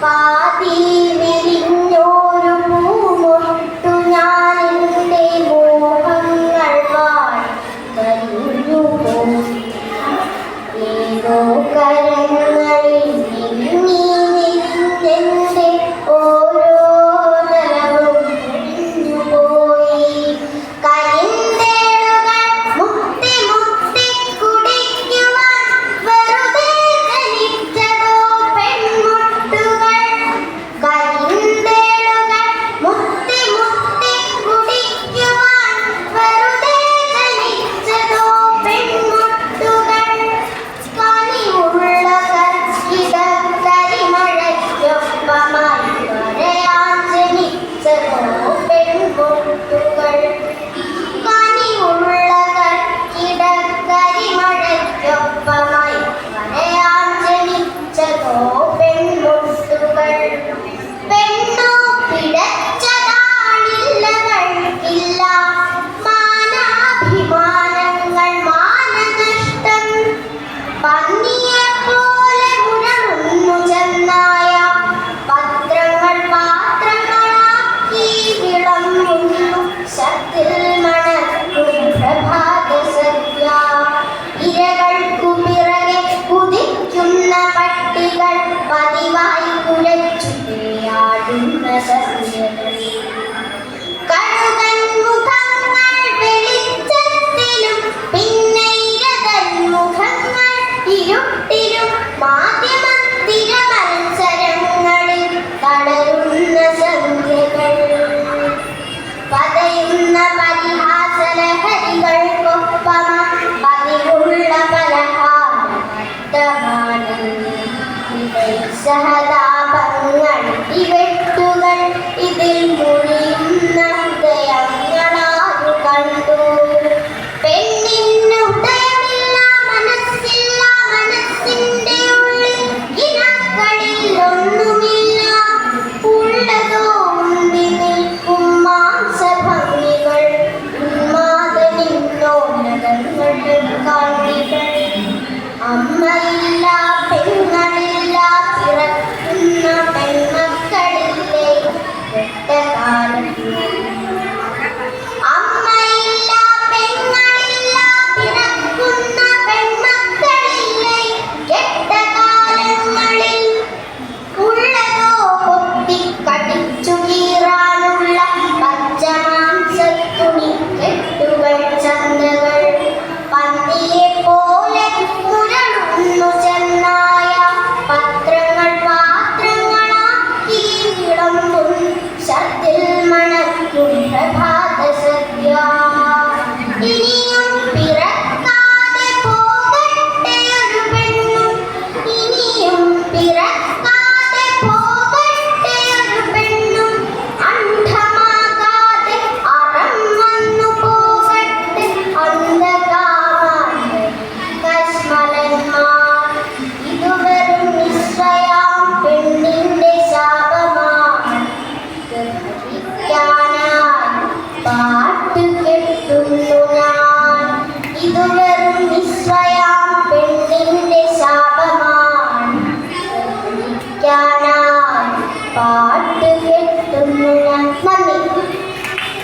പാതി വിരിഞ്ഞോരു പൂമൊട്ടു ഞാൻ എൻ്റെ മോഹങ്ങൾ വാഴിക്കഴിഞ്ഞു പോയി. ഏതോ കരങ്ങളിൽ നീങ്ങി നിന്നെൻ്റെ ഓരോ തലവും പിരിഞ്ഞു പോയി. കരിന്തേളുകൾ മുത്തി മുത്തി കുടിക്കുവാൻ വെറുതെ ജനിച്ചതോ പെൺമുട്ടുകൾ. കരിന്തേളുകൾ മുത്തി മുത്തി കുടിക്കുവാൻ വെറുതെ ജനിച്ചതോ പെൺമുട്ടുകൾ. കനിവുള്ള കരിമഴയ്ക്കൊപ്പമായി വരയാൻ ജനിച്ചതോ പെൺമുട്ടുകൾ. കനിവുള്ള കരിമഴയ്ക്കൊപ്പമായി വരയാൻ ജനിച്ചതോ പെൺമുട്ടുകൾ. പെണ്ണു പിടച്ചതാണില്ലകൾക്കില്ല മാനാഭിമാനങ്ങൾ മാനനഷ്ടം. പന്നിയെപ്പോലെ മുരളുന്നു ചെന്നായ പത്രങ്ങൾ പാത്രങ്ങളാക്കി വിളമ്പുന്നു ശത്തിൽ മണക്കും പ്രഭാതസദ്യ. ഇരകൾക്കു പിറകെ കുതിക്കുന്ന പട്ടികൾ പതിവായി കുലച്ചു തിരിയാടുന്ന സന്ധ്യകൾ. കഴുകൻ മുഖങ്ങൾ വെളിച്ചത്തിലും പിന്നെ ഇരതൻ മുഖങ്ങൾ ഇരുട്ടിലും മാധ്യമത്തിര മത്സരങ്ങളിൽ തളരുന്ന സന്ധ്യകൾ. പതയുന്ന പരിഹാസലഹരികൾക്കൊപ്പം പതിവുള്ള പലഹാരമാനം. സഹതാപങ്ങൾ ഇവെട്ടുകൾ ഇതിൽ മുറിയുന്ന ഹൃദയങ്ങളാരു കണ്ടു. പെണ്ണിന് ഉദയമില്ല മനസ്സില്ല മനസ്സിന്റെ ഉള്ളിൽ ഇനക്കളിൽ ഒന്നുമില്ല. ഉള്ളതോ ഉന്തി നിൽക്കും മാംസഭംഗികൾ ഉന്മാദനിന്നോന്നതങ്ങളുടെ കാണികൾ. അമ്മയില്ല പെങ്ങളില്ല പിറക്കുന്ന പെൺമക്കളില്ലേ കെട്ടകാലം. അമ്മയില്ല പെങ്ങളില്ല പിറക്കുന്ന പെൺമക്കളില്ലേ കെട്ടകാലങ്ങളിൽ. ഉള്ളതോ കൊത്തിക്കടിച്ചു കീറാനുള്ള പച്ചമാംസത്തുണി കെട്ടുകൾ ചന്തകൾ. പന്നിയെപ്പോ